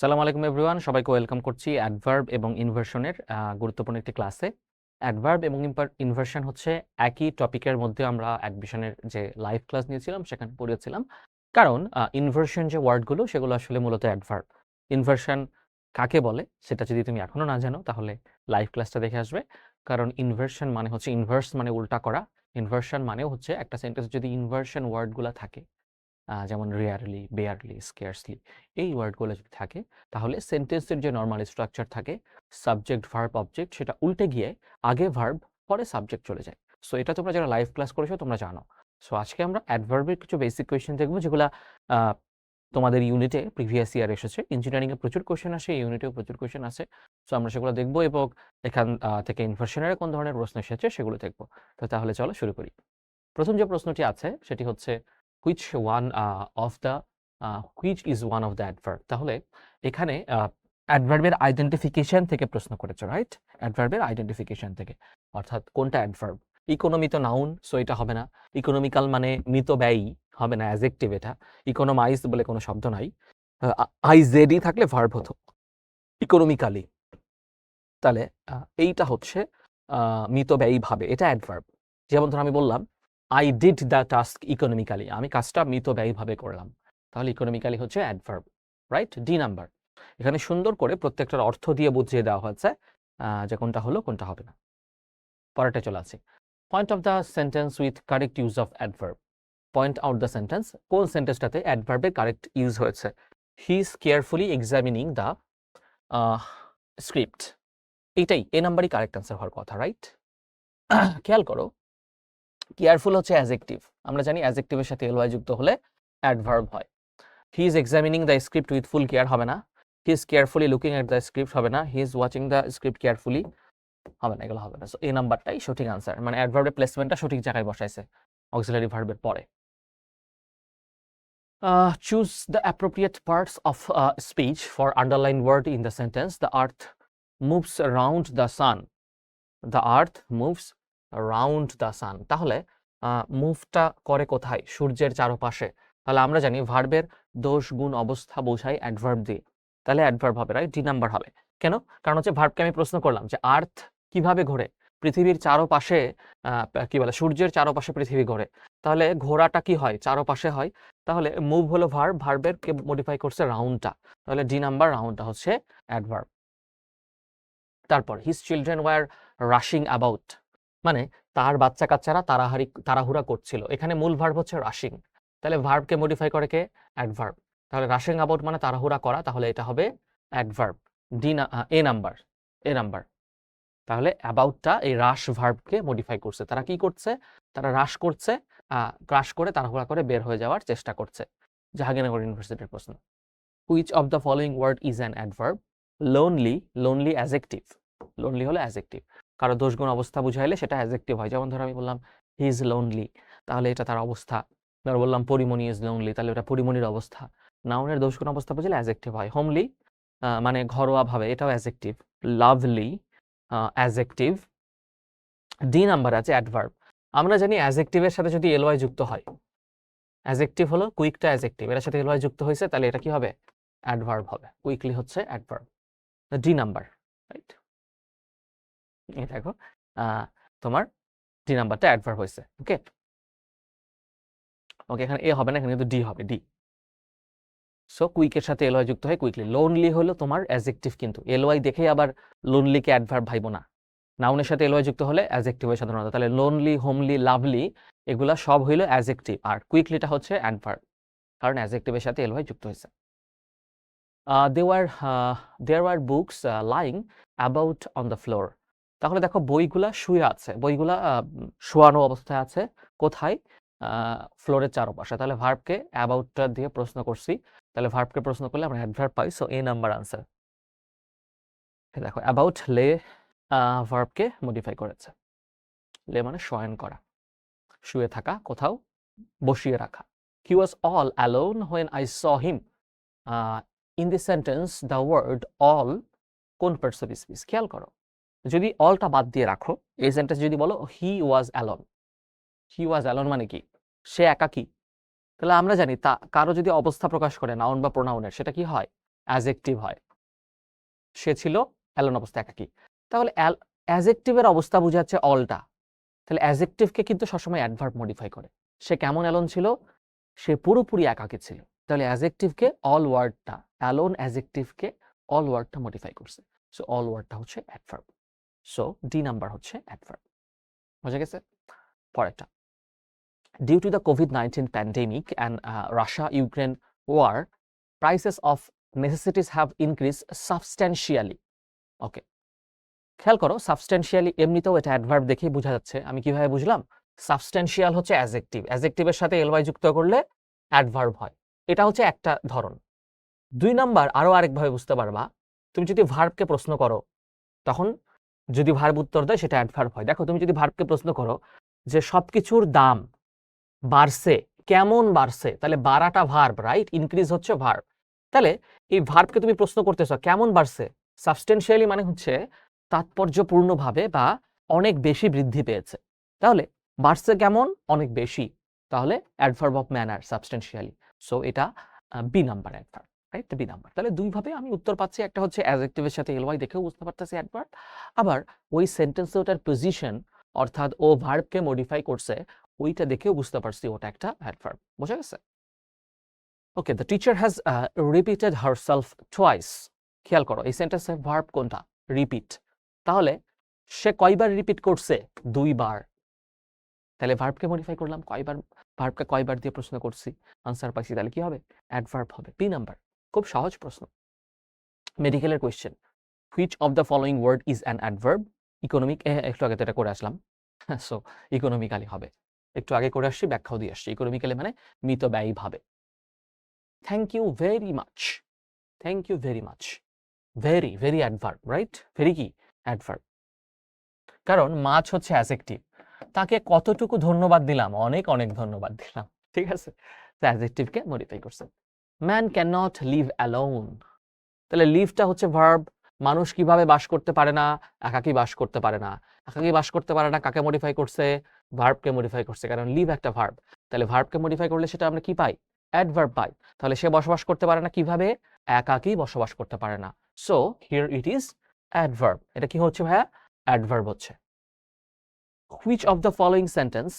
সালামু আলাইকুম এভরিওয়ান, সবাইকে ওয়েলকাম করছি অ্যাডভার্ব এবং ইনভার্সনের গুরুত্বপূর্ণ একটি ক্লাসে। অ্যাডভার্ব এবং ইনভার্সন হচ্ছে একই টপিকের মধ্যে আমরা অ্যাডমিশনের যে লাইভ ক্লাস নিয়েছিলাম সেখানে পড়িয়েছিলাম। কারণ ইনভার্সন যে ওয়ার্ডগুলো সেগুলো আসলে মূলত অ্যাডভার্ব। ইনভার্সন কাকে বলে সেটা যদি তুমি এখনো না জানো তাহলে লাইভ ক্লাসটা দেখে আসবে। কারণ ইনভার্সন মানে হচ্ছে ইনভার্স মানে উল্টা করা। ইনভার্সন মানেও হচ্ছে একটা সেন্টেন্সে যদি ইনভার্সন ওয়ার্ডগুলো থাকে, যেমন রেয়ারলি, বেয়ারলি, স্কেয়ার্সলি, এই ওয়ার্ডগুলো যদি থাকে তাহলে সেন্টেন্সের যে নর্মাল স্ট্রাকচার থাকে সাবজেক্ট ভার্ব অবজেক্ট সেটা উল্টে গিয়ে আগে ভার্ব পরে সাবজেক্ট চলে যায়। সো এটা তোমরা যারা লাইভ ক্লাস করেছো তোমরা জানো। সো আজকে আমরা অ্যাডভার্বের কিছু বেসিক কোয়েশ্চেন দেখবো যেগুলো তোমাদের ইউনিটে প্রিভিয়াস ইয়ার এসেছে। ইঞ্জিনিয়ারিংয়ে প্রচুর কোয়েশ্চেন আসে, ইউনিটেও প্রচুর কোয়েশ্চেন আছে। সো আমরা সেগুলো দেখবো এবং এখান থেকে ইনভার্সনের কোন ধরনের প্রশ্ন এসেছে সেগুলো দেখবো। তো তাহলে চলো শুরু করি। প্রথম যে প্রশ্নটি আছে সেটি হচ্ছে which one of the which is one of the adverb। তাহলে এখানে অ্যাডভার্বের আইডেন্টিফিকেশন থেকে প্রশ্ন করেছে, রাইট? অ্যাডভার্বের আইডেন্টিফিকেশন থেকে, অর্থাৎ কোনটা অ্যাডভার্ব। ইকোনমি তো নাউন, সো এটা হবে না। ইকোনমিক্যাল মানে মিতব্যয়ী, হবে না, অ্যাজেক্টিভ এটা। ইকোনমাইজ বলে কোনো শব্দ নাই। আইজেডি থাকলে ভার্ব হতো, ইকোনমিক্যালি। তাহলে এইটা হচ্ছে মিতব্যয়ী ভাবে, এটা অ্যাডভার্ব। যেমন ধর আমি বললাম I did the task economically, আমি কাজটা মিতব্যয়ীভাবে করলাম, তাহলে ইকোনমিক্যালি হচ্ছে অ্যাডভার্ব, রাইট? D number. এখানে সুন্দর করে প্রত্যেকটার অর্থ দিয়ে বুঝিয়ে দেওয়া হয়েছে যে কোনটা হলো কোনটা হবে না। পরেরটা চলে আসি। Point of the sentence with correct use of adverb. Point out the sentence, কোন সেন্টেন্সটাতে অ্যাডভার্বের কারেক্ট ইউজ হয়েছে। He is carefully examining the script, এইটাই এ নাম্বারই কারেক্ট অ্যান্সার হওয়ার কথা, রাইট? খেয়াল করো, কেয়ারফুল হচ্ছে অ্যাজেক্টিভ। আমরা জানি অ্যাজেক্টিভের সাথে এলওয়াই যুক্ত হলে অ্যাডভার্ব হয়। He is examining the script with full care হবে না। He is carefully looking at the script হবে না। He is watching the script carefully হবে না, এগুলো হবে না। সো এই নাম্বারটাই সঠিক আনসার, মানে অ্যাডভার্বের প্লেসমেন্টটা সঠিক জায়গায় বসাইছে অক্সিলারি ভার্বের পরে। Choose the appropriate parts of speech for underline word in the sentence. The earth moves around the sun. The earth moves around the sun, তাহলে মুভটা করে কোথায়? সূর্যের চারপাশে। তাহলে আমরা জানি ভার্বের দোষ গুণ অবস্থা বোঝায় অ্যাডভার্ব দিয়ে, তাহলে অ্যাডভার্ব হবে, রাইট? ডি নাম্বার হবে। কেন? কারণ হচ্ছে ভার্বকে আমি প্রশ্ন করলাম যে আর্থ কিভাবে ঘোরে, পৃথিবীর চারপাশে, কি বলে, সূর্যের চারপাশে পৃথিবী ঘোরে। তাহলে ঘোরাটা কি হয়? চারপাশে হয়। তাহলে মুভ হলো ভার্ব, ভার্বের কে মডিফাই করছে রাউন্ডটা, তাহলে ডি নাম্বার রাউন্ডটা হচ্ছে অ্যাডভার্ব। তারপর his children were rushing about, মানে তার বাচ্চা কাচ্চারা তাড়াহুড়া করছিল। এখানে মূল ভার্ব হচ্ছে রাশিং, তাহলে ভার্বকে মডিফাই করে কে? অ্যাডভার্ব। তাহলে রাশিং অ্যাবাউট মানে তাড়াহুড়া করা, তাহলে এটা হবে অ্যাডভার্ব। ডি না, এ নাম্বার, এ নাম্বার। তাহলে অ্যাবাউটটা এই রাশ ভার্বকে মডিফাই করছে। তারা কি করছে? তারা রাশ করছে, ক্রাশ করে তাড়াহুড়া করে বের হয়ে যাওয়ার চেষ্টা করছে। জাহাঙ্গীরনগর ইউনিভার্সিটির প্রশ্ন। Which of the following word is an adverb? Lonely, lonely adjective. Lonely হলো অ্যাজেক্টিভ, কারো দোষগুণ অবস্থা বুঝাইলে সেটা অ্যাজেক্টিভ হয়। যেমন ধরো আমি বললাম হি ইজ লোনলি, তাহলে এটা তার অবস্থা। ধর বললাম পরিমণি ইজ লোনলি, তাহলে এটা পরিমণির অবস্থা। নাউনের দোষগুণ অবস্থা বুঝলে অ্যাজেক্টিভ হয়। হোমলি মানে ঘরোয়া ভাবে, এটাও adjective. Lovely adjective. D number আছে অ্যাডভার্ব। আমরা জানি অ্যাজেক্টিভের সাথে যদি এলওয়াই যুক্ত হয়, অ্যাজেক্টিভ হলো কুইকটা অ্যাজেক্টিভ, এর সাথে এলওয়াই যুক্ত হয়েছে, তাহলে এটা কি হবে? অ্যাডভার্ব হবে। কুইকলি হচ্ছে অ্যাডভার্ব, ডি নাম্বার, রাইট? এই দেখো তোমার ডি নাম্বারটা অ্যাডভার্ব হয়েছে। ওকে ওকে, এখানে এ হবে না, এখানে কিন্তু ডি হবে, ডি। সো কুইকের সাথে এলওয়াই যুক্ত হয় কুইকলি। লোনলি হলো তোমার অ্যাজেক্টিভ, কিন্তু এলওয়াই দেখেই আবার লোনলিকে অ্যাডভার্ব ভাইবো না। নাউনের সাথে এলওয়াই যুক্ত হলে অ্যাজেক্টিভ হয় সাধারণত। তাহলে লোনলি, হোমলি, লাভলি এগুলা সব হইলো অ্যাজেক্টিভ, আর কুইকলিটা হচ্ছে অ্যাডভার্ব, কারণ অ্যাজেক্টিভের সাথে এলওয়াই যুক্ত হয়েছে। there were books lying about on the floor। তাহলে দেখো বইগুলা শুয়ে আছে, বইগুলা শোয়ানো অবস্থায় আছে কোথায়? ফ্লোরের চারপাশে। তাহলে ভার্বকে অ্যাবাউটটা দিয়ে প্রশ্ন করছি, তাহলে ভার্বকে প্রশ্ন করলে আমরা অ্যাডভার্ব পাই। সো এ নাম্বার আনসার। দেখো অ্যাবাউট লে ভার্বকে মডিফাই করেছে। লে মানে শয়ন করা, শুয়ে থাকা, কোথাও বসিয়ে রাখা। He was all alone when I saw him. In this sentence the word all কোন পার্টস অফ স্পিচ? খেয়াল করো, যদি অলটা বাদ দিয়ে রাখো, এই সেন্টেন্স যদি বলো হি was alone, he was alone মানে কি? সে একাকী। তাহলে আমরা জানি তা কারো যদি অবস্থা প্রকাশ করে নাউন বা প্রোনাউনের, সেটা কি হয়? অ্যাজেক্টিভ হয়। সে ছিল অ্যালোন অবস্থা একাকী। তাহলে অ্যাজেক্টিভের অবস্থা বোঝাচ্ছে অলটা। তাহলে অ্যাজেক্টিভকে কিন্তু সবসময় অ্যাডভার্ব মডিফাই করে। সে কেমন অ্যালোন ছিল? সে পুরোপুরি একাকী ছিল। তাহলে অ্যাজেক্টিভকে অল ওয়ার্ডটা, অ্যালোন অ্যাজেক্টিভকে অল ওয়ার্ডটা মডিফাই করছে। সো অল ওয়ার্ডটা হচ্ছে অ্যাডভার্ব। সো ডি নাম্বার হচ্ছে অ্যাডভার্ব। বোঝা গেছে? পরেরটা, due to the COVID-19 pandemic and Russia-Ukraine war, prices of necessities have increased substantially. ওকে, খেয়াল করো, সাবস্ট্যান্সিয়ালি এমনিতেও এটা অ্যাডভার্ব দেখেই বোঝা যাচ্ছে। আমি কিভাবে বুঝলাম? সাবস্ট্যান্সিয়াল হচ্ছে অ্যাজেক্টিভ, অ্যাজেক্টিভের সাথে এলওয়াই যুক্ত করলে অ্যাডভার্ব হয়। এটা হচ্ছে একটা ধরন। 2 নাম্বার আরো আরেকভাবে বুঝতে পারবা, তুমি যদি ভার্বকে প্রশ্ন করো, তখন যদি ভার্ব উত্তর দেয় সেটা অ্যাডভার্ব হয়। দেখো, তুমি যদি ভার্বকে প্রশ্ন করো যে সবকিছুর দাম বাড়ছে, কেমন বাড়ছে, তাহলে বাড়াটা ভার্ব, রাইট? ইনক্রিজ হচ্ছে ভার্ব। তাহলে এই ভার্বকে তুমি প্রশ্ন করতেছ কেমন বাড়ছে, সাবস্টেন্সিয়ালি মানে হচ্ছে তাৎপর্যপূর্ণভাবে বা অনেক বেশি বৃদ্ধি পেয়েছে। তাহলে বাড়ছে কেমন? অনেক বেশি। তাহলে adverb of manner, substantially. So এটা B number adverb, right? B number. তাহলে দুইভাবে আমি উত্তর পাচ্ছি। একটা হচ্ছে অ্যাডজেক্টিভের সাথে এলওয়াই দেখেও বুঝতে পারতেছি অ্যাডভার্ব, আবার ওই সেন্টেন্সে ওটার পজিশন অর্থাৎ ও ভার্বকে মডিফাই করছে ওইটা দেখেও বুঝতে পারছি ওটা একটা অ্যাডভার্ব। বোঝা গেছে? Okay, the teacher has repeated herself twice. খেয়াল করো, এই সেন্টেন্সের ভার্ব কোনটা? রিপিট। তাহলে সে কয়বার রিপিট করছে? 2 বার। তাহলে ভার্বকে মডিফাই করলাম, কয়বার, ভার্বকে কয়বার দিয়ে প্রশ্ন করছি, আনসার পাইছি, তাহলে কি হবে? অ্যাডভার্ব হবে। B number. খুব সহজ প্রশ্ন, মেডিকেলের question. Which of the following word is an adverb? Economic, একটু আগে তো এটা করে আসলাম, সো ইকোনমিক্যালি হবে। একটু আগে করে আসছি, ব্যাখ্যাও দিয়ে আসছি। ইকোনমিক্যালি মানে মিতব্যয়ী ভাবে। Thank you very much, thank you very much, very, very adverb, right? Very কি? অ্যাডভার্ব। কারণ মাছ হচ্ছে অ্যাডজেক্টিভ, তাকে কতটুকু ধন্যবাদ দিলাম? অনেক অনেক ধন্যবাদ দিলাম, ঠিক আছে? তো অ্যাডজেক্টিভকে মডিফাই করছে। Man can not live alone. তাহলে লিভটা হচ্ছে ভার্ব। মানুষ কিভাবে বাস করতে পারে না? একাকী বাস করতে পারে না। একাকী বাস করতে পারে না, কাকে মডিফাই করছে? ভার্বকে মডিফাই করছে, কারণ লিভ একটা ভার্ব। তাহলে ভার্বকে মডিফাই করলে সেটা আমরা কি পাই? অ্যাডভার্ব পাই। তাহলে সে বসবাস করতে পারে না কিভাবে? একাকী বসবাস করতে পারে না। So here it is adverb. এটা কি হচ্ছে ভাইয়া? অ্যাডভার্ব হচ্ছে। Which of the following sentence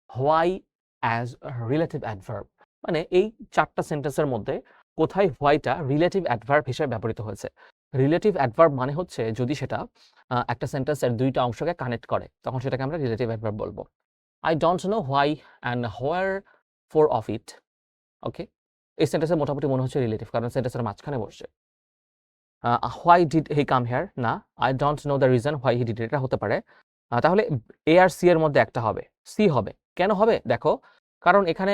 why as relative adverb? মানে এই 4টা সেন্টেন্সের মধ্যে কোথায় হোয়াইটা রিলেটিভ অ্যাডভার্ব হিসেবে ব্যবহৃত হয়েছে? রিলেটিভ অ্যাডভার্ব মানে হচ্ছে যদি সেটা একটা সেন্টেন্সের 2টা অংশকে কানেক্ট করে, তখন সেটাকে আমরা রিলেটিভ অ্যাডভার্ব বলবো। I don't know why and where for of it. Okay, এই সেন্টেন্সে মোটামুটি মনে হচ্ছে রিলেটিভ, কারণ সেন্টেন্সের মাঝখানে বসছে। Why did he come here? না, I don't know the reason why he did, এটা হতে পারে। তাহলে এ আর সি এর মধ্যে একটা হবে, সি হবে। কেন হবে? দেখো, কারণ এখানে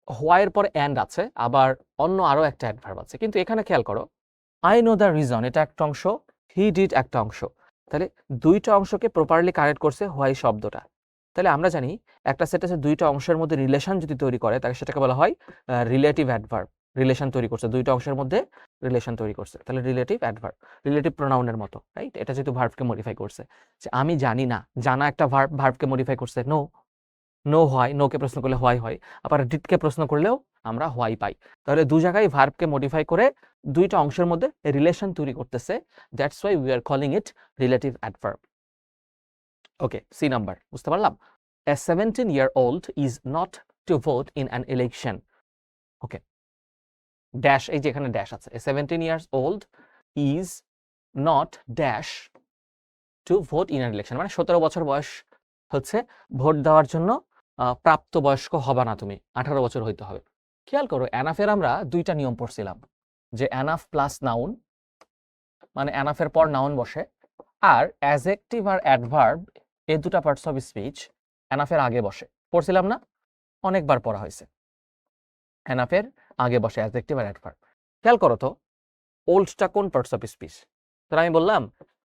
হোয়াই এর পরে অ্যান্ড আছে, আবার অন্য আরো একটা অ্যাডভার্ব আছে। কিন্তু এখানে খেয়াল করো, আই নো দ্য রিজন এটা একটা অংশ, হি ডিড একটা অংশ। তাহলে 2টা অংশকে প্রপারলি কানেক্ট করছে হোয়াই শব্দটা। তাহলে আমরা জানি একটা সেন্টেন্সের 2টা অংশের মধ্যে রিলেশন যদি তৈরি করে, তাহলে সেটাকে বলা হয় রিলেটিভ অ্যাডভার্ব। রিলেশন তৈরি করছে, 2টা অংশের মধ্যে রিলেশন তৈরি করছে, তাহলে রিলেটিভ অ্যাডভার্ব। রিলেটিভ প্রোনাউনের মতো, রাইট? এটা যেহেতু ভার্বকে মডিফাই করছে, যে আমি জানি না, জানা একটা ভার্ব, ভার্বকে মডিফাই করছে। নো, নো হয়, নোকে প্রশ্ন করলে হোয়াই হয়, আবার ডিডকে প্রশ্ন করলেও আমরা হোয়াই পাই। তাহলে 2 জায়গায় ভার্বকে মডিফাই করে 2টা অংশের মধ্যে রিলেশন তৈরি করতেছে। That's why we are calling it relative adverb. Okay, C number বুঝতে পারলাম। A 17-year-old is not to vote in an election. Okay, dash, এই যে এখানে ড্যাশ আছে। A 17 years old is not dash to vote in an election, মানে 17 বছর বয়স হচ্ছে ভোট দেওয়ার জন্য প্রাপ্তবয়স্ক হবা না তুমি, 18 বছর হইতে হবে। খেয়াল করো, অ্যানাফের আমরা 2টা নিয়ম পড়ছিলাম, যে অ্যানাফ প্লাস নাউন, মানে অ্যানাফের পর নাউন বসে, আর অ্যাডজেক্টিভ আর অ্যাডভার্ব এই 2টা পার্টস অফ স্পিচ অ্যানাফের আগে বসে। পড়ছিলাম না? অনেকবার পড়া হয়েছে। অ্যানাফের আগে বসে অ্যাডজেক্টিভ আর অ্যাডভার্ব। খেয়াল করো তো, ওল্ডটা কোন পার্টস অফ স্পিচ? তাহলে আমি বললাম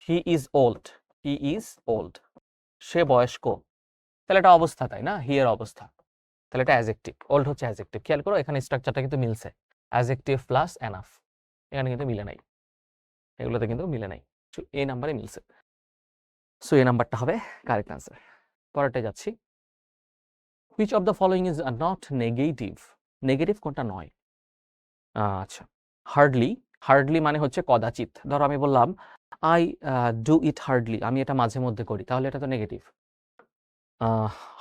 he is old, he is old, সে বয়স্ক। তাহলে এটা অবস্থা, তাই না? হি এর অবস্থা, তাহলে এটা অ্যাডজেক্টিভ। ওল্ড হচ্ছে অ্যাডজেক্টিভ। খেয়াল করো, এখানে স্ট্রাকচারটা কিন্তু মিলছে, অ্যাডজেক্টিভ প্লাস এনাফ। এখানে কিন্তু মিলে নাই, এগুলোতে কিন্তু মিলে নাই, এই নাম্বারে মিলছে। সো এই নাম্বারটা হবে কারেক্ট আনসার। পরেরটা যাচ্ছি। Which of the following is not negative? Negative কোনটা নয়? আচ্ছা, হার্ডলি, হার্ডলি মানে হচ্ছে কদাচিৎ। ধরো আমি বললাম আই ডু ইট হার্ডলি, আমি এটা মাঝে মধ্যে করি, তাহলে এটা তো নেগেটিভ।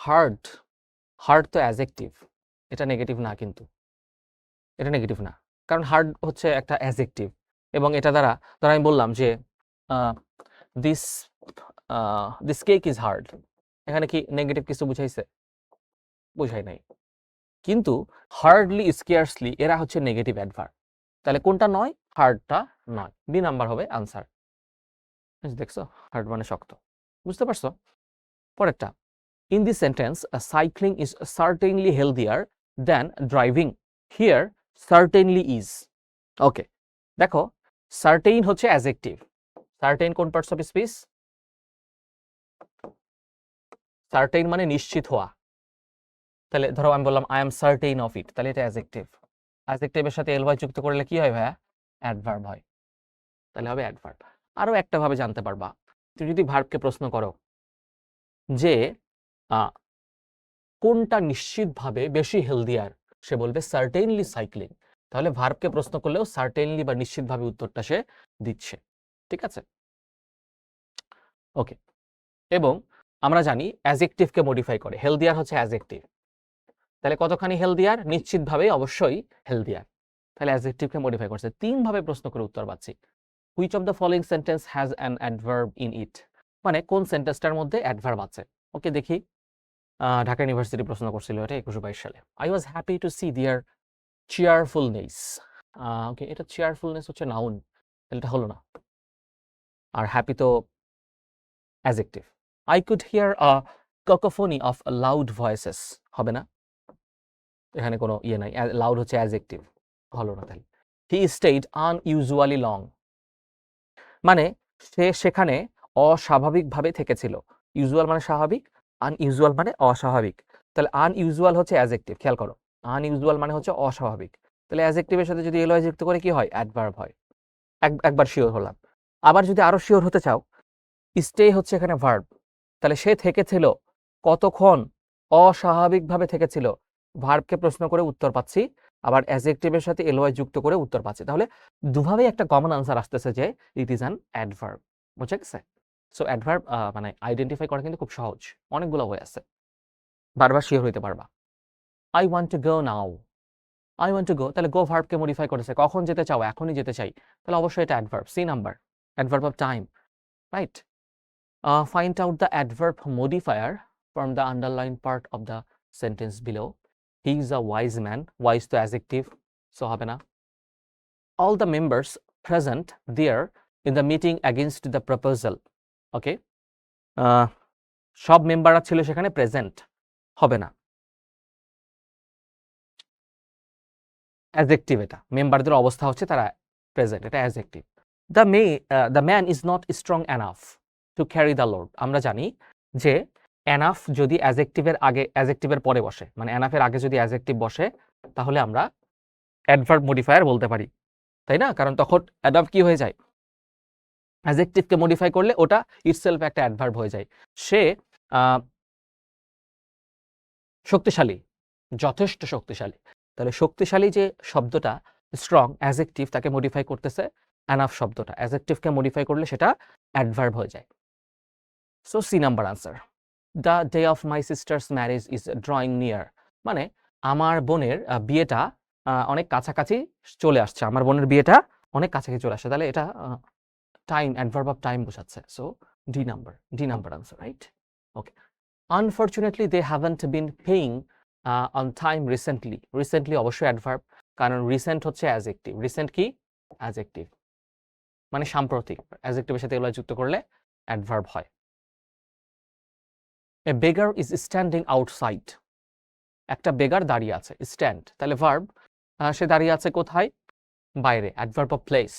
হার্ড, হার্ড তো অ্যাজেক্টিভ, এটা নেগেটিভ না, কিন্তু এটা নেগেটিভ না, কারণ হার্ড হচ্ছে একটা অ্যাজেক্টিভ এবং এটা দ্বারা ধরো আমি বললাম যে this this cake is hard, এখানে কি নেগেটিভ কিছু বুঝাইছে? বুঝাই নাই। কিন্তু হার্ডলি, স্কেয়ার্সলি এরা হচ্ছে নেগেটিভ অ্যাডভার্ব, তাহলে কোনটা নয়? হার্ডটা নয়, বি নাম্বার হবে আনসার। দেখছো, হার্ড মানে শক্ত, বুঝতে পারছো? পরেরটা, in this sentence cycling is certainly healthier than driving, here certainly is. Okay, দেখো সার্টেইন হচ্ছে অ্যাজেক্টিভ, সার্টেইন কোন পার্টস অফ স্পিচ? সার্টেইন মানে নিশ্চিত হওয়া, তাহলে ধরো আমি বললাম I am certain of it, তাহলে এটা অ্যাজেক্টিভ। অ্যাজেক্টিভের সাথে এল ওয়াই যুক্ত করলে কি হয় ভাইয়া? অ্যাডভার্ব হয়, তাহলে হবে অ্যাডভার্ব। আরো একটা ভাবে জানতে পারবা, তুমি যদি ভার্বকে প্রশ্ন করো যে কোনটা নিশ্চিতভাবে বেশি হেলদিয়ার, সে বলবে সার্টেইনলি সাইক্লিং, তাহলে ভার্বকে প্রশ্ন করলেও সার্টেইনলি বা নিশ্চিতভাবে উত্তরটা সে দিচ্ছে, ঠিক আছে? ওকে, এবং আমরা জানি অ্যাজেক্টিভকে মডিফাই করে, হেলদিয়ার হচ্ছে অ্যাজেক্টিভ, তাহলে কতখানি হেলদিয়ার? নিশ্চিতভাবে অবশ্যই হেলদিয়ার, তাহলে অ্যাজেক্টিভকে মডিফাই করছে। 3 ভাবে প্রশ্ন করে উত্তর পাচ্ছি। Which of the following sentence has an adverb in it, মানে কোন সেন্টেন্সটার মধ্যে অ্যাডভার্ব আছে। ওকে, দেখি। ঢাকা ইউনিভার্সিটি প্রশ্ন করছিল এটা 21-22 সালে। I was happy to see their cheerfulness. Okay, এটা চেয়ারফুলনেস হচ্ছে নাউন, এটা হলো না, আর হ্যাপি তো adjective. I could hear a cacophony of loud voices, হবে না, এখানে কোনো ইয়ে নাই, লাউড হচ্ছে অ্যাজেক্টিভ, হলো না। তাহলে হি স্টেইড আনইউজুয়ালি লং, মানে সে সেখানে অস্বাভাবিকভাবে থেকেছিল। ইউজুয়াল মানে স্বাভাবিক, আনইউজুয়াল মানে অস্বাভাবিক, তাহলে আনইউজুয়াল হচ্ছে অ্যাজেক্টিভ। খেয়াল করো, আনইউজুয়াল মানে হচ্ছে অস্বাভাবিক, তাহলে অ্যাজেক্টিভের সাথে যদি এলওয়াই যুক্ত করে কি হয়? অ্যাডভার্ব হয়। একবার শিওর হলাম। আবার যদি আরো শিওর হতে চাও, স্টে হচ্ছে এখানে ভার্ব, তাহলে সে থেকেছিল কতক্ষণ? অস্বাভাবিকভাবে থেকেছিল, ভার্বকে প্রশ্ন করে উত্তর পাচ্ছি, আবার অ্যাডজেক্টিভের সাথে এলওয়াই যুক্ত করে উত্তর পাচ্ছি, তাহলে দুভাবেই একটা কমন আনসার আসতেছে যে ইট ইজ অ্যান অ্যাডভার্ব। বুঝা গেছে? সো অ্যাডভার্ব মানে আইডেন্টিফাই করা কিন্তু খুব সহজ, অনেকগুলো ওয়ে আছে, বারবার শিওর হইতে পারবা। I want to go now, I want to go, তাহলে গো ভার্বকে মডিফাই করেছে, কখন যেতে চাও? এখনই যেতে চাই, তাহলে অবশ্যই এটা adverb, C number, adverb of time, right? Find out the adverb modifier from the underlined part of the sentence below. He is a wise man, wise to adjective, so হবে না। All the members present there in the meeting against the proposal, okay, সব মেম্বাররা ছিল সেখানে present, হবে না, adjective, এটা মেম্বারদের অবস্থা হচ্ছে তারা প্রেজেন্ট, এটা adjective. The man is not strong enough to carry the load, আমরা জানি যে এনাফ যদি অ্যাডজেক্টিভের আগে, অ্যাডজেক্টিভের পরে বসে, মানে এনাফের আগে যদি অ্যাডজেক্টিভ বসে, তাহলে আমরা অ্যাডভার্ব মডিফায়ার বলতে পারি, তাই না? কারণ তখন অ্যাডভার্ব কি হয়ে যায়? অ্যাডজেক্টিভকে মডিফাই করলে ওটা ইটসেলফ একটা অ্যাডভার্ব হয়ে যায়। সে শক্তিশালী, যথেষ্ট শক্তিশালী, তাহলে শক্তিশালী যে শব্দটা, স্ট্রং অ্যাডজেক্টিভ, তাকে মডিফাই করতেছে এনাফ শব্দটা, অ্যাডজেক্টিভকে মডিফাই করলে সেটা অ্যাডভার্ব হয়ে যায়। So C number answer. The day of my sister's marriage is drawing near, মানে আমার বোনের বিয়েটা অনেক কাছাকাছি চলে আসছে, আমার বোনের বিয়েটা অনেক কাছাকাছি চলে আসছে, তাহলে এটা টাইম, অ্যাডভার্ব অফ টাইম বোঝাচ্ছে। So D number answer, right? Okay, unfortunately they haven't been paying on time recently, recently অবশ্যই অ্যাডভার্ব, কারণ রিসেন্ট হচ্ছে অ্যাডজেক্টিভ, রিসেন্ট কি? অ্যাডজেক্টিভ, মানে সাম্প্রতিক, অ্যাডজেক্টিভের সাথে এগুলো যুক্ত করলে অ্যাডভার্ব হয়। A beggar is standing outside, একটা বেগার দাঁড়িয়ে আছে, স্ট্যান্ড, তাহলে ভার্ব, সে দাঁড়িয়ে আছে কোথায়? বাইরে, অ্যাডভার্ব অফ প্লেস,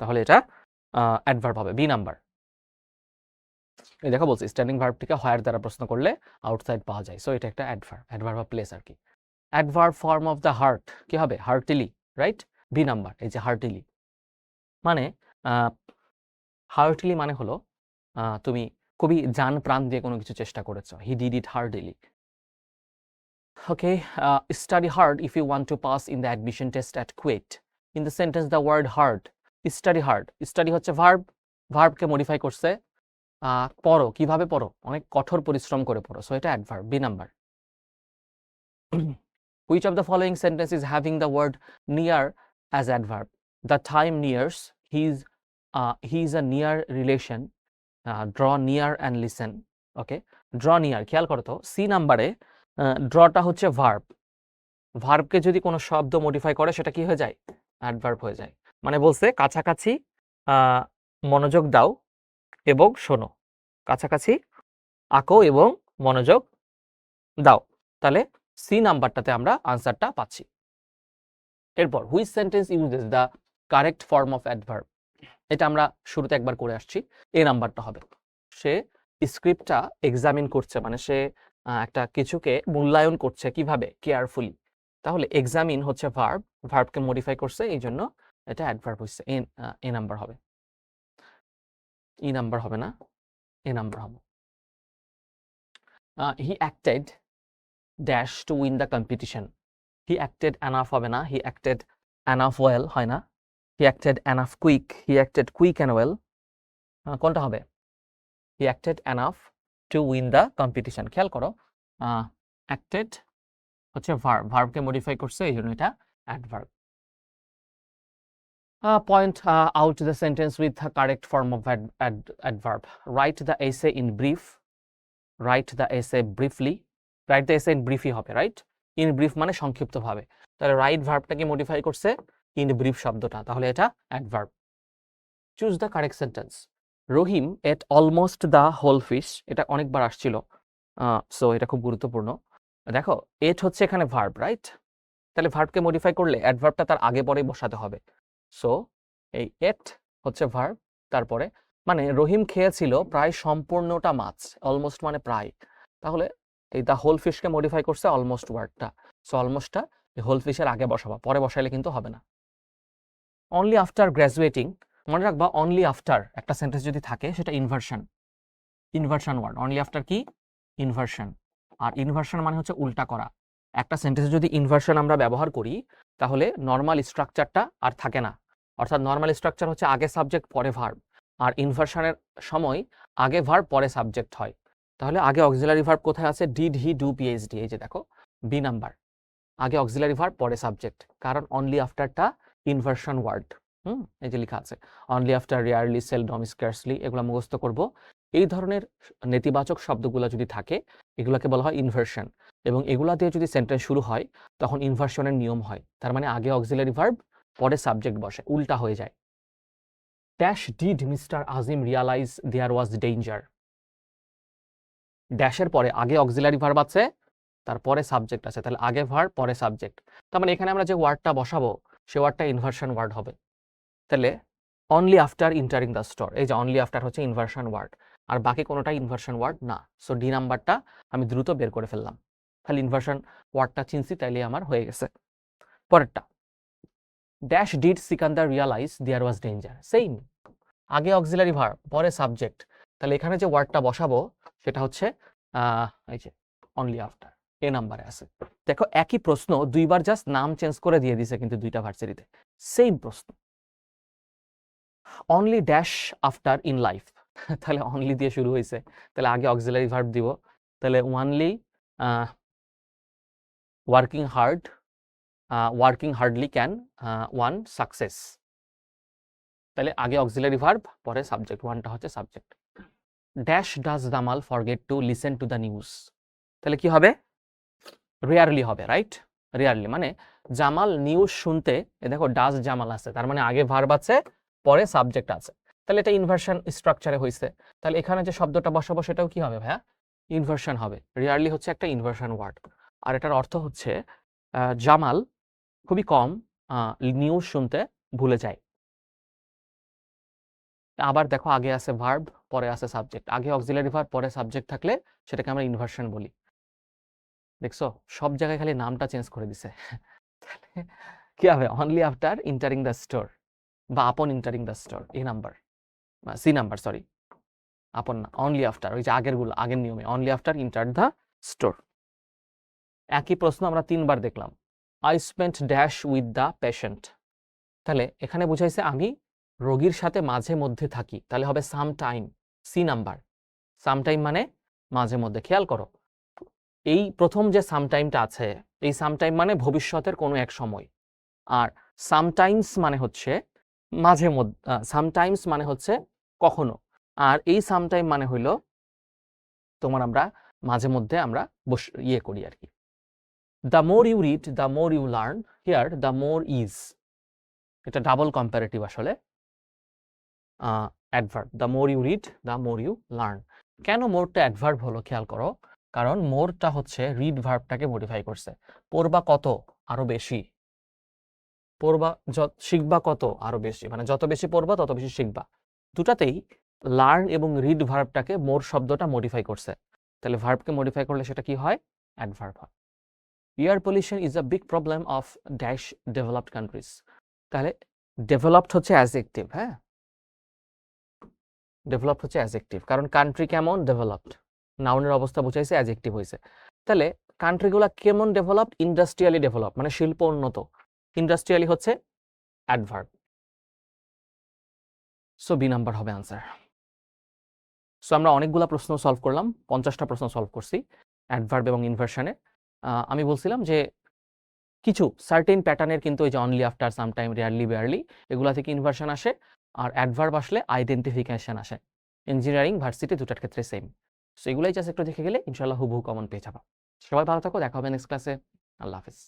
তাহলে এটা অ্যাডভার্ব হবে, বি নাম্বার। এই দেখো বলছি স্ট্যান্ডিং ভার্বটিকে হোয়ার দ্বারা প্রশ্ন করলে আউটসাইড পাওয়া যায়, সো এটা একটা অ্যাডভার্ব অফ প্লেস আর কি। Adverb form of the heart কি হবে? Heartily, right? বি নাম্বার, এই যে হার্টিলি, মানে হার্টিলি মানে হলো তুমি খুবই জান প্রাণ দিয়ে কোনো কিছু চেষ্টা করেছো, he did it heartily. Okay, study hard if you want to pass in the admission test at KUET, in the sentence the word hard, study hard, study হচ্ছে ভার্ব, ভার্বকে মডিফাই করছে পড়ো, কিভাবে পড়ো, অনেক কঠোর পরিশ্রম করে পড়ো, সো এটা adverb, B number. Which of the following sentence is having the word near as adverb? The time nears, he is a near relation, draw near and listen. Okay, draw near, খেয়াল করো তো C নাম্বারে ড্রটা হচ্ছে verb, ভার্বকে যদি কোনো শব্দ modify করে সেটা কি হয়ে যায়, অ্যাডভার্ব হয়ে যায়। মানে বলছে কাছাকাছি মনোযোগ দাও এবং শোনো, কাছাকাছি আঁকো এবং মনোযোগ দাও, তাহলে সি নাম্বারটাতে আমরা আনসারটা পাচ্ছি। এরপর which sentence uses the correct form of adverb, এটা আমরা শুরুতে একবার করে আসছি, এই নাম্বারটা হবে। সে স্ক্রিপ্টটা এক্সামিন করছে, মানে সে একটা কিছুকে মূল্যায়ন করছে কিভাবে, কেয়ারফুলি, তাহলে এক্সামিন হচ্ছে ভার্ব, ভার্বকে মডিফাই করছে, এই জন্য এটা অ্যাডভার্ব হচ্ছে, এ নাম্বার হবে, ই নাম্বার হবে না, এ নাম্বার হবে। হি acted dash to win the competition, he acted enough হবে না, হি অ্যাক্টেড এনাফ ওয়েল হয় না, হি acted enough quick, he acted quick and well, কোনটা হবে, হি acted enough to win the competition. খেয়াল করো অ্যাক্টেড হচ্ছে ভার্ব, ভার্বকে মডিফাই করছে, এই জন্য এটা adverb. Point out the sentence with the correct form of adverb. Write the essay in brief, write the essay briefly, write the essay in briefly হবে, right, in brief মানে সংক্ষিপ্তভাবে, তাহলে রাইট ভার্বটাকে মডিফাই করছে ইন ব্রিফ শব্দটা, তাহলে এটা adverb. Choose the correct sentence. Rahim ate almost the whole fish, এটা অনেকবার আসছিল, সো এটা খুব গুরুত্বপূর্ণ। দেখো এট হচ্ছে এখানে ভার্ব, রাইট, তাহলে ভার্বকে মডিফাই করলে অ্যাডভার্বটা তার আগে পরে বসাতে হবে, সো এই এট হচ্ছে ভার্ব, তারপরে মানে রহিম খেয়েছিল প্রায় সম্পূর্ণটা মাছ, অলমোস্ট মানে প্রায়, তাহলে এই দ্য হোল ফিশকে মডিফাই করছে অলমোস্ট ওয়ার্ডটা, সো অলমোস্টটা হোল ফিশের আগে বসাবা, পরে বসাইলে কিন্তু হবে না। অনলি আফটার গ্র্যাজুয়েটিং, মনে রাখবা অনলি আফটার একটা সেন্টেন্স যদি থাকে সেটা inversion, inversion word, only after কি ইনভার্সন, আর ইনভার্সন মানে হচ্ছে উল্টা করা। একটা সেন্টেন্সে যদি ইনভার্সন আমরা ব্যবহার করি তাহলে নর্মাল স্ট্রাকচারটা আর থাকে না, অর্থাৎ নর্মাল স্ট্রাকচার হচ্ছে আগে সাবজেক্ট পরে ভার্ব, আর ইনভার্সনের সময় আগে ভার্ব পরে সাবজেক্ট হয়। তাহলে আগে অক্সিলারি ভার্ব কোথায় আছে, ডিড হি ডু পিএইচডি, এই যে দেখো বি নাম্বার, আগে অক্সিলারি ভার্ব পরে সাবজেক্ট, কারণ অনলি আফটারটা ইনভার্সন ওয়ার্ড, এই যে লেখা আছে only after, rarely, seldom, scarcely, এগুলো মুখস্থ করব। এই ধরনের নেতিবাচক শব্দগুলো যদি থাকে এগুলোকে বলা হয় ইনভার্সন, এবং এগুলা দিয়ে যদি সেন্টেন্স শুরু হয় তখন ইনভার্সনের নিয়ম হয়, তার মানে আগে অক্সিলারি ভার্ব পরে সাবজেক্ট বসে, উল্টা হয়ে যায়। Dash did mister Azim realise there was danger, ড্যাশের পরে আগে অক্সিলারি ভার্ব আছে, তারপরে সাবজেক্ট আছে, তাহলে আগে ভার্ব পরে সাবজেক্ট, তার মানে এখানে আমরা যে ওয়ার্ডটা বসাবো সে ওয়ার্ডটা ইনভার্সন ওয়ার্ড হবে। তাহলে only after entering the store, এই যে অনলি আফটার হচ্ছে ইনভার্সন ওয়ার্ড, আর বাকি কোনোটাই ইনভার্সন ওয়ার্ড না, সো ডি নাম্বারটা আমি দ্রুত বের করে ফেললাম, খালি ইনভার্সন ওয়ার্ডটা চিনছি, তাইলে আমার হয়ে গেছে। পরেরটা, dash did Sikandar realise there was danger, same, আগে অক্সিলারি ভার্ব পরে সাবজেক্ট, তাহলে এখানে যে ওয়ার্ডটা বসাবো সেটা হচ্ছে এই যে অনলি আফটার, এ নাম্বারে আছে। দেখো একই প্রশ্ন দুইবার, জাস্ট নাম চেঞ্জ করে দিয়ে দিছে কিন্তু দুইটা ভার্সিটিতে সেম প্রশ্ন। Only dash after in life, তাহলে অনলি দিয়ে শুরু হয়েছে, তাহলে আগে অক্সিলারি ভার্ব দিব, তাহলে only working hard, working hardly can one success, তাহলে আগে অক্সিলারি ভার্ব পরে সাবজেক্ট, ওয়ানটা হচ্ছে subject. Dash does Jamal forget to listen to the news, তাহলে কি হবে, রেয়ারলি হবে, রাইট, রেয়ারলি মানে জামাল নিউজ শুনতে, দেখো ডাজ জামাল আছে, তার মানে আগে ভার্ব আছে পরে সাবজেক্ট আছে, তাহলে এটা ইনভার্সন স্ট্রাকচারে হয়েছে, তাহলে এখানে যে শব্দটা বসাবো সেটাও কি হবে ভাইয়া, ইনভার্সন হবে। রিয়ারলি হচ্ছে একটা ইনভার্সন ওয়ার্ড, আর এটার অর্থ হচ্ছে জামাল খুবই কম নিউজ শুনতে ভুলে যায়। আবার দেখো আগে আছে ভার্ব পরে আছে সাবজেক্ট, আগে অক্সিলারি ভার্ব পরে সাবজেক্ট থাকলে সেটাকে আমরা ইনভার্সন বলি। দেখছো সব জায়গায় খালি নামটা চেঞ্জ করে দিছে, কি হবে, only after entering the store বা আপন ইন্টারিং দ্য স্টোর, এই নাম্বার, সি নাম্বার, সরি আপন না, অনলি আফটার, ওই যে আগেরগুলো আগের নিয়মে only after enter the store. একই প্রশ্ন আমরা তিনবার দেখলাম। I spent dash with the patient, তাহলে এখানে বুঝাইছে আমি রোগীর সাথে মাঝে মধ্যে থাকি, তাহলে হবে some time, C number. Some time মানে মাঝে মধ্যে। খেয়াল করো এই প্রথম যে সাম টাইমটা আছে, এই সাম টাইম মানে ভবিষ্যতের কোনো এক সময়, আর সামটাইমস মানে হচ্ছে মাঝে মধ্যে, সামটাইমস মানে হচ্ছে কখনো, আর এই সামটাইম মানে হইল তোমার আমরা মাঝে মধ্যে আমরা ইয়ে করি আর কি। The more you read the more you learn, here the more is, এটা ডাবল কম্পারেটিভ আসলে adverb. The more you read the more you learn. কেন মোরটা অ্যাডভার্ব হলো খেয়াল করো, কারণ মোরটা হচ্ছে রিড ভার্বটাকে মডিফাই করছে। পড়বা কত, আরো বেশি। পড়বা শিখবা কত, আরো বেশি, মানে যত বেশি পড়বা তত বেশি শিখবা। দুটাতেই লার্ন এবং রিড ভার্বটাকে মোর শব্দটা মডিফাই করছে। তাহলে ভার্বকে মডিফাই করলে সেটা কি হয়, অ্যাডভার্ব হয়। Air pollution is a big problem of dash developed countries. তাহলে ডেভেলপড হচ্ছে অ্যাডজেক্টিভ, হ্যাঁ, ডেভেলপড হচ্ছে অ্যাডজেক্টিভ, কারণ কান্ট্রি কেমন ডেভেলপড, নাউনের অবস্থা বুঝাইছে, অ্যাডজেক্টিভ হয়েছে। তাহলে কান্ট্রিগুলা কেমন ডেভেলপড, ইন্ডাস্ট্রিয়ালি ডেভেলপ, মানে শিল্প উন্নত। ইন্ডাস্ট্রিয়ালি হচ্ছে অ্যাডভার্ব। সো বি নাম্বার হবে আনসার। সো আমরা অনেকগুলা প্রশ্ন সলভ করলাম, 50টা প্রশ্ন সলভ করছি অ্যাডভার্ব এবং ইনভার্সনে। আমি বলছিলাম যে কিছু সার্টেন প্যাটার্নের কিন্তু ওই যে only, after, sometime, rarely, barely, এগুলা থেকে ইনভার্সন আসে, আর অ্যাডভার্ব আসলে আইডেন্টিফিকেশন আসে। ইঞ্জিনিয়ারিং, ভার্সিটি দুটার ক্ষেত্রে সেম। সো এগুলাই জাস্ট একটু দেখে গেলে ইনশাল্লাহ হুবহু কমন পেয়ে যাবা। সবাই ভালো থাকো, দেখা হবে নেক্সট ক্লাসে। আল্লাহ হাফিজ।